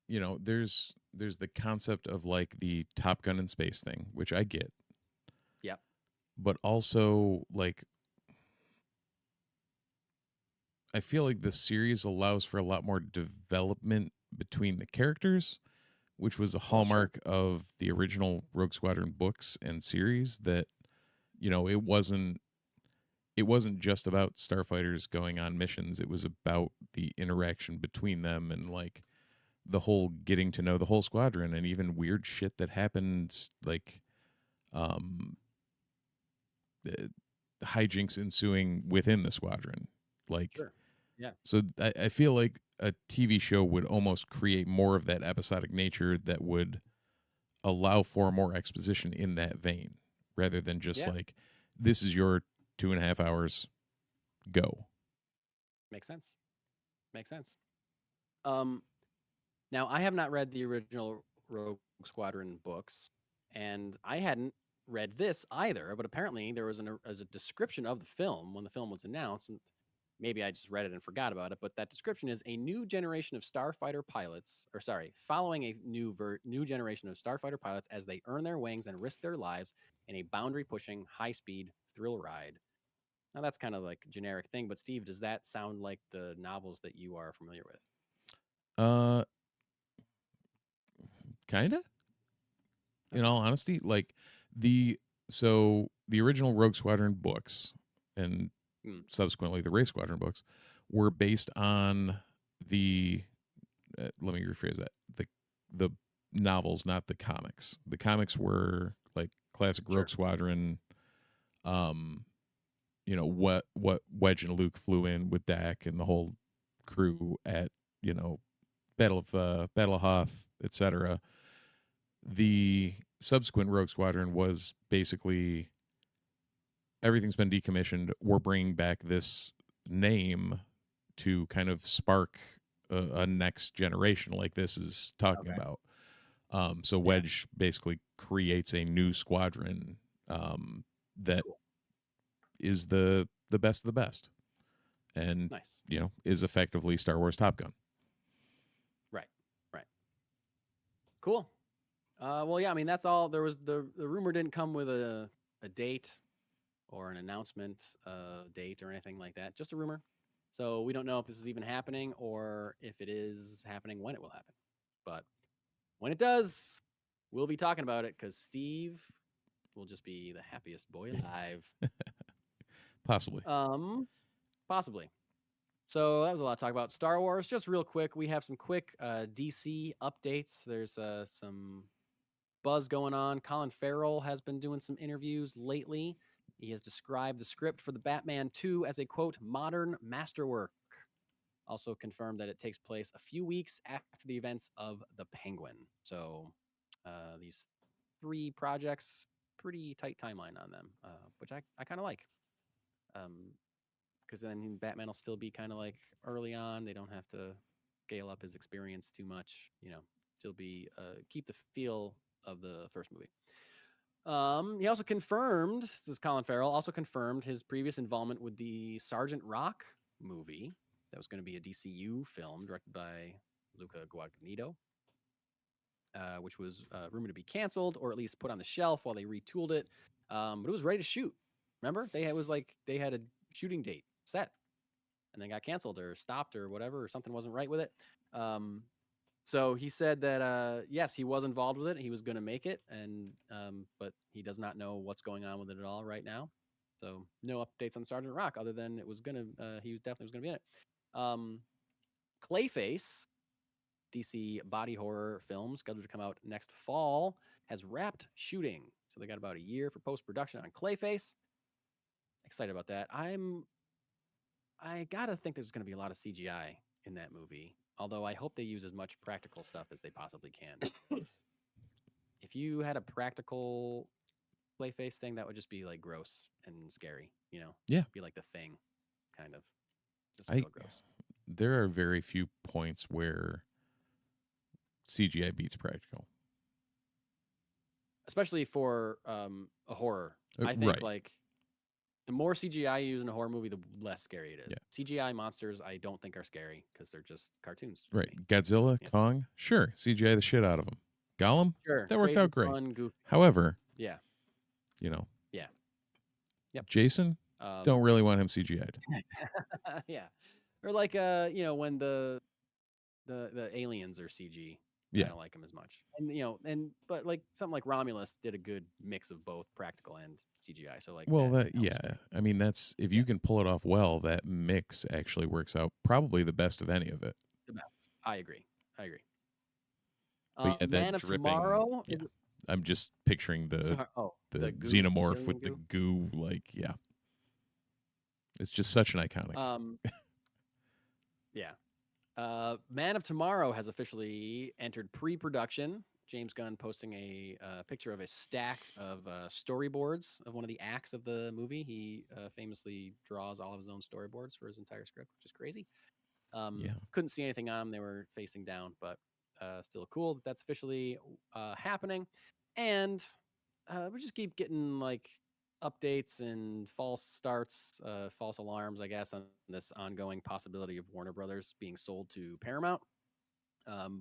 there's the concept of like the Top Gun in space thing, which I get. Yep. But also, like, I feel like the series allows for a lot more development between the characters, which was a hallmark of the original Rogue Squadron books and series. That, it wasn't just about starfighters going on missions. It was about the interaction between them and like the whole getting to know the whole squadron, and even weird shit that happened, like the hijinks ensuing within the squadron. Like, Sure. Yeah. so I feel like a TV show would almost create more of that episodic nature that would allow for more exposition in that vein, rather than just like, this is your 2.5 hours, go. Makes sense. Now, I have not read the original Rogue Squadron books, and I hadn't read this either. But apparently, there was a description of the film when the film was announced, and maybe I just read it and forgot about it. But that description is a new generation of starfighter pilots, following a new generation of starfighter pilots as they earn their wings and risk their lives in a boundary-pushing, high-speed thrill ride. Now, that's kind of like a generic thing, but Steve, does that sound like the novels that you are familiar with? Kind of. In all honesty, like the original Rogue Squadron books and subsequently the Race Squadron books were based on the let me rephrase that, the novels, not the comics. The comics were like classic Rogue Squadron. What Wedge and Luke flew in with Dak and the whole crew at Battle of Hoth, etc. The subsequent Rogue Squadron was basically everything's been decommissioned. We're bringing back this name to kind of spark a next generation, like this is talking about. So Wedge basically creates a new squadron that is the best of the best, and is effectively Star Wars Top Gun. Right. Cool. Well, yeah, I mean, that's all. There was the rumor didn't come with a date or an announcement date or anything like that. Just a rumor. So we don't know if this is even happening or if it is happening, when it will happen. But when it does, we'll be talking about it because Steve will just be the happiest boy alive. Possibly. Possibly. So that was a lot to talk about. Star Wars. Just real quick, we have some quick DC updates. There's some buzz going on. Colin Farrell has been doing some interviews lately. He has described the script for the Batman 2 as a, quote, modern masterwork. Also confirmed that it takes place a few weeks after the events of The Penguin. So these 3 projects, pretty tight timeline on them, which I kind of like. Because then Batman will still be kind of like early on. They don't have to scale up his experience too much. Still be keep the feel of the first movie. He also confirmed, this is Colin Farrell, also confirmed his previous involvement with the Sergeant Rock movie that was going to be a DCU film directed by Luca Guadagnino, which was rumored to be canceled or at least put on the shelf while they retooled it. But it was ready to shoot. Remember? They had a shooting date set and then got canceled or stopped or whatever, or something wasn't right with it. So he said that yes, he was involved with it. He was going to make it, and but he does not know what's going on with it at all right now. So no updates on Sergeant Rock other than it was gonna. He was definitely going to be in it. Clayface, DC body horror film scheduled to come out next fall, has wrapped shooting. So they got about a year for post production on Clayface. Excited about that. I gotta think there's going to be a lot of CGI in that movie. Although I hope they use as much practical stuff as they possibly can. If you had a practical Clayface thing, that would just be like gross and scary. You know, Yeah. be like The Thing, kind of. Just I- real gross. There are very few points where CGI beats practical. Especially for a horror. I think Right. like the more CGI you use in a horror movie, the less scary it is. Yeah. CGI monsters, I don't think are scary because they're just cartoons. to Right. me. Godzilla, Yeah. Kong, sure, CGI the shit out of them. Gollum, Sure. that worked crazy, out great. Fun, goofy. However, Yeah. you know, Yeah. Yep. Jason, don't really want him CGI'd. Yeah. Or like you know, when the aliens are CG. Yeah. I don't like them as much. And but like something like Romulus did a good mix of both practical and CGI. So like Well, that helps. yeah. I mean, that's if you can pull it off well, that mix actually works out probably the best of any of it. The best. I agree. But yeah, that Man of dripping- Tomorrow. yeah. I'm just picturing the the goo, xenomorph alien with the goo. goo, like, yeah. It's just such an iconic. Yeah. Man of Tomorrow has officially entered pre-production. James Gunn posting a picture of a stack of storyboards of one of the acts of the movie. He famously draws all of his own storyboards for his entire script, which is crazy. Yeah. Couldn't see anything on them. They were facing down, but still cool that that's officially happening. And we just keep getting like updates and false starts, false alarms, I guess, on this ongoing possibility of Warner Brothers being sold to Paramount.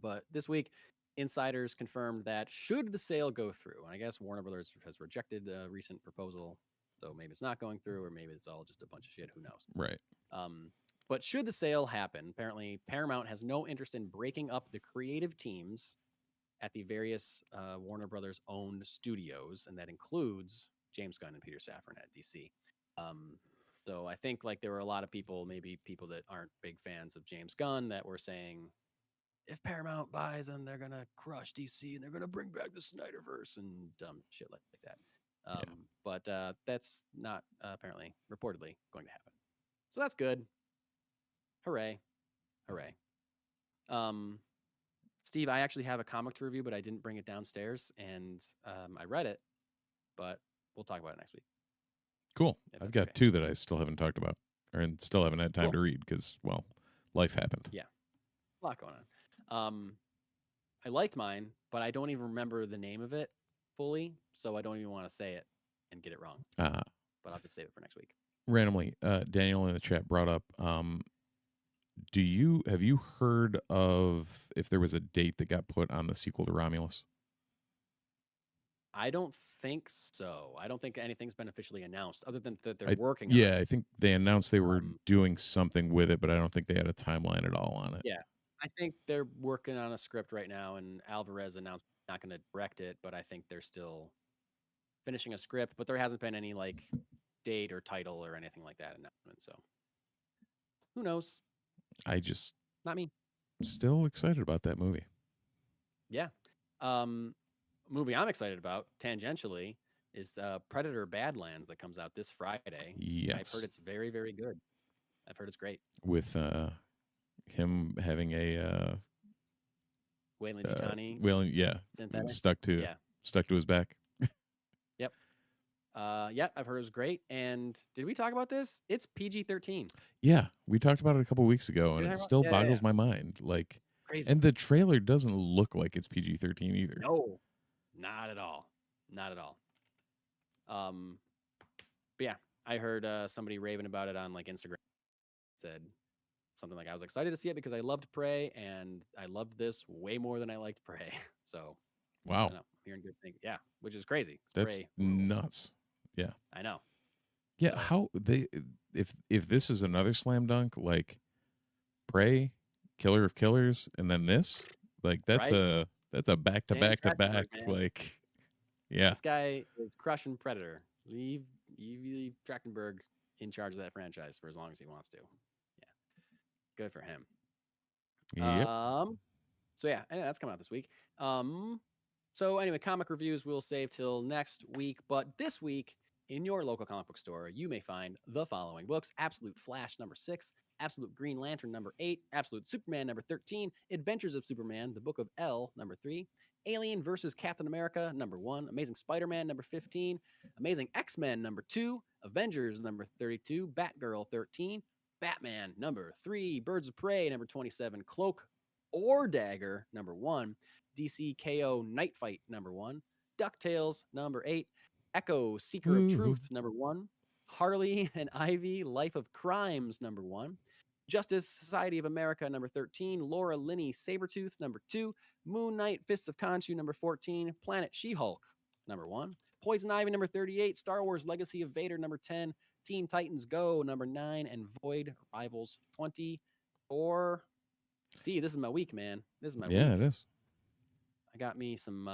But this week, insiders confirmed that should the sale go through, and I guess Warner Brothers has rejected a recent proposal, so maybe it's not going through, or maybe it's all just a bunch of shit. Who knows? Right. But should the sale happen, apparently Paramount has no interest in breaking up the creative teams at the various Warner Brothers owned studios, and that includes James Gunn and Peter Safran at DC. So I think like there were a lot of people, maybe people that aren't big fans of James Gunn, that were saying if Paramount buys them, they're gonna crush DC and they're gonna bring back the Snyderverse and dumb shit like that. But that's not apparently reportedly going to happen. So that's good. Hooray. Steve, I actually have a comic to review, but I didn't bring it downstairs, and I read it, but we'll talk about it next week. Cool. If I've that's got okay. 2 that I still haven't talked about, and still haven't had time Cool. to read because, well, life happened. Yeah. A lot going on. I liked mine, but I don't even remember the name of it fully, so I don't even want to say it and get it wrong. But I'll just save it for next week. Randomly, Daniel in the chat brought up, have you heard of if there was a date that got put on the sequel to Romulus? I don't think so. I don't think anything's been officially announced, other than that they're working. Yeah, on it. I think they announced they were doing something with it, but I don't think they had a timeline at all on it. Yeah, I think they're working on a script right now, and Alvarez announced he's not going to direct it, but I think they're still finishing a script. But there hasn't been any like date or title or anything like that announcement. So who knows? I just Not me. still excited about that movie. Yeah. Movie I'm excited about tangentially is Predator Badlands that comes out this Friday. Yes. I've heard it's very, very good. I've heard it's great. With him having a Wayland-Yutani. yeah, synthetic. stuck to his back. Yep. Yeah, I've heard it was great. And did we talk about this? It's PG-13. Yeah, we talked about it a couple weeks ago, and it still boggles my mind. Like, crazy. And the trailer doesn't look like it's PG-13 either. No, not at all. Not at all. But yeah, I heard somebody raving about it on like Instagram. Said something like, I was excited to see it because I loved Prey, and I loved this way more than I liked Prey. So wow, I know, hearing good things. Yeah, which is crazy. That's Prey, nuts. Yeah, I know. Yeah, So, how they if this is another slam dunk like Prey, Killer of Killers, and then this. Like that's Right? a back to Dan back to back. Trachtenberg, man. Like, yeah, This guy is crushing Predator. Leave Trachtenberg in charge of that franchise for as long as he wants to. Yeah, good for him. yep. So yeah, anyway, that's coming out this week. So anyway, comic reviews we'll save till next week, but this week in your local comic book store, you may find the following books: Absolute Flash number 6, Absolute Green Lantern number 8, Absolute Superman number 13, Adventures of Superman, The Book of L number 3, Alien versus Captain America number 1, Amazing Spider-Man number 15, Amazing X-Men number 2, Avengers number 32, Batgirl 13, Batman number 3, Birds of Prey number 27, Cloak or Dagger number 1, DC KO Night Fight number 1, DuckTales number 8, Echo Seeker of Truth number 1, Harley and Ivy Life of Crimes number 1, Justice Society of America number 13, Laura Linney Sabretooth number 2, Moon Knight Fists of Khonshu number 14, Planet She-Hulk number 1, Poison Ivy number 38, Star Wars Legacy of Vader number 10, Teen Titans Go number 9, and Void Rivals 24. Gee, this is my week, man. This is my week. Yeah, it is. I got me some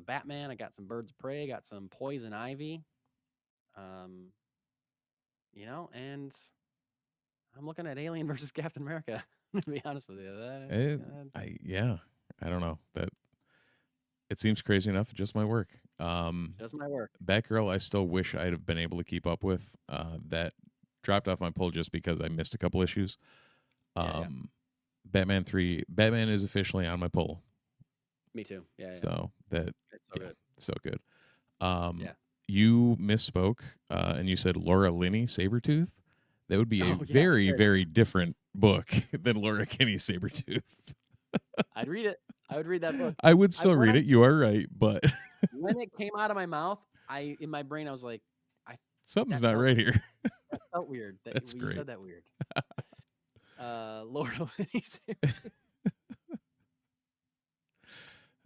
Batman. I got some Birds of Prey. I got some Poison Ivy. And I'm looking at Alien versus Captain America. To be honest with you, I don't know that. It seems crazy enough. It just might work. Does my work. Batgirl, I still wish I'd have been able to keep up with. That dropped off my pull just because I missed a couple issues. Batman 3. Batman is officially on my pull. Me too. Yeah. So that it's so good. So good. You misspoke, and you said Laura Linney Sabretooth. That would be a very, very different book than Laura Kinney Sabretooth. I'd read it. I would read that book. I would still read it. You are right, but when it came out of my mouth, in my brain I was like, something's not right here. That felt weird. That's great. You said that weird. Laura Linney Sabretooth.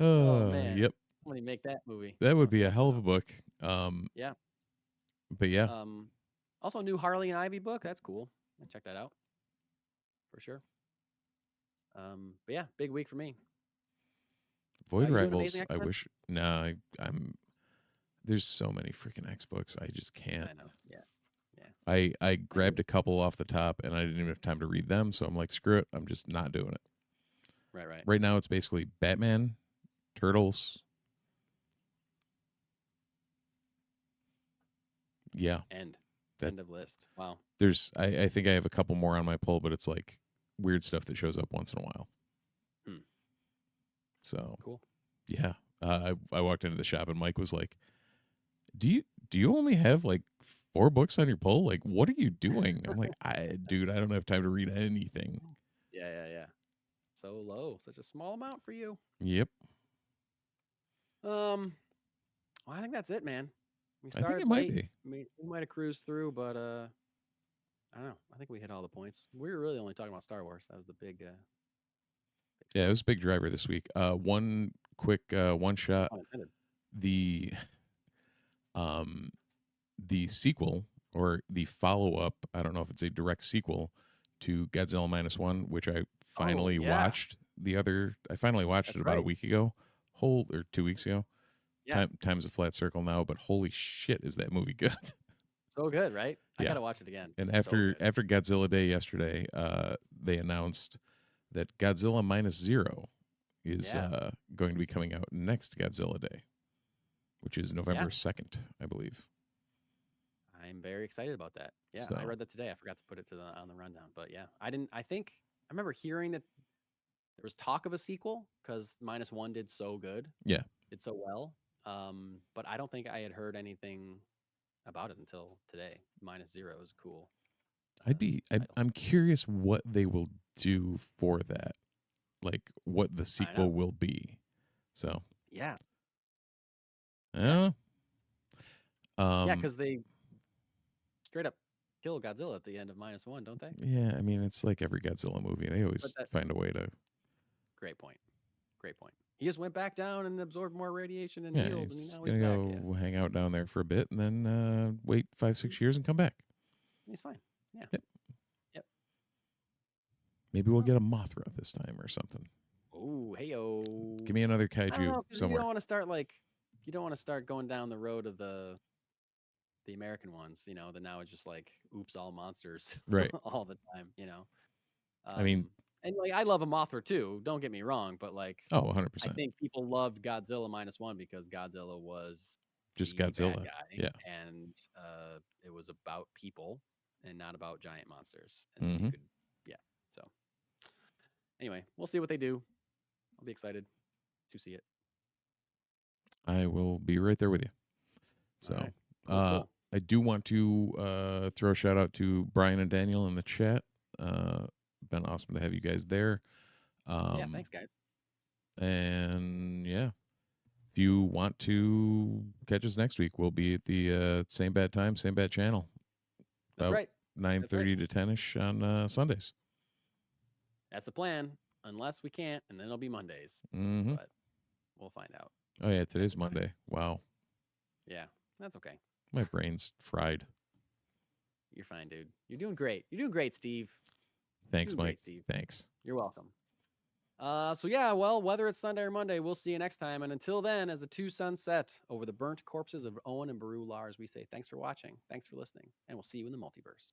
Oh man. Yep. When you make that movie, that would be a hell of a book. Yeah. But yeah. Also, new Harley and Ivy book. That's cool. I'll check that out for sure. But yeah, big week for me. Void Rivals. I wish. No, I'm. There's so many freaking X books. I just can't. I know. Yeah. I grabbed a couple off the top, and I didn't even have time to read them. So I'm like, screw it. I'm just not doing it. Right. Right now, it's basically Batman, Turtles. Yeah. End of list. Wow. There's I think I have a couple more on my pull, but it's like weird stuff that shows up once in a while. So cool. Yeah. I walked into the shop and Mike was like, Do you only have like 4 books on your pull? Like, what are you doing? I'm like, dude, I don't have time to read anything. Yeah. So low. Such a small amount for you. Yep. Well, I think that's it, man. We I think started it might late. be. We might have cruised through, but I don't know. I think we hit all the points. We were really only talking about Star Wars. That was the big. Yeah, it was a big driver this week. One quick one shot. The sequel or the follow up. I don't know if it's a direct sequel to Godzilla -1, which I finally watched I finally watched it about a week ago, or 2 weeks ago. Yeah. Time's a flat circle now, but holy shit, is that movie good? So good, right? Yeah. I gotta watch it again. And after Godzilla Day yesterday, they announced that Godzilla -0 is going to be coming out next Godzilla Day, which is November 2nd, I believe. I'm very excited about that. Yeah, So. I read that today. I forgot to put it on the rundown, but yeah, I remember hearing that there was talk of a sequel because -1 did so good. Yeah. Did so well. But I don't think I had heard anything about it until today. -0 is cool. I'm curious what they will do for that, like what the sequel will be. So yeah, I don't know. yeah, because they straight up kill Godzilla at the end of -1, don't they? Yeah, I mean it's like every Godzilla movie; they always find a way to. Great point. He just went back down and absorbed more radiation and healed. He's And gonna go hang out down there for a bit and then wait 5-6 years and come back. He's fine. Yeah. Yep. Maybe we'll get a Mothra this time or something. Oh, hey-o. Give me another I don't kaiju know, 'cause somewhere. you don't want to start going down the road of the American ones, that now it's just like, oops, all monsters Right. all the time, I mean, and like I love a Mothra too, don't get me wrong, but like oh, I 100%. think people loved Godzilla -1 because Godzilla was Just the bad Godzilla. guy, Yeah. and it was about people and not about giant monsters, and so Mm-hmm. you could, yeah. So anyway, we'll see what they do. I'll be excited to see it. I will be right there with you. So, All right. Cool. I do want to throw a shout out to Brian and Daniel in the chat. Been awesome to have you guys there. Yeah, thanks, guys. And yeah, if you want to catch us next week, we'll be at the same bad time, same bad channel. That's right. 9:30 to 10ish on Sundays. That's the plan, unless we can't, and then it'll be Mondays. Mm-hmm. But we'll find out. Oh yeah, today's Monday. Wow. Yeah, that's okay. My brain's fried. You're fine, dude. You're doing great. You're doing great, Steve. Thanks, Mike. Great, Steve. Thanks. You're welcome. So yeah, well, whether it's Sunday or Monday, we'll see you next time. And until then, as the two suns set over the burnt corpses of Owen and Baru Lars, we say thanks for watching, thanks for listening, and we'll see you in the multiverse.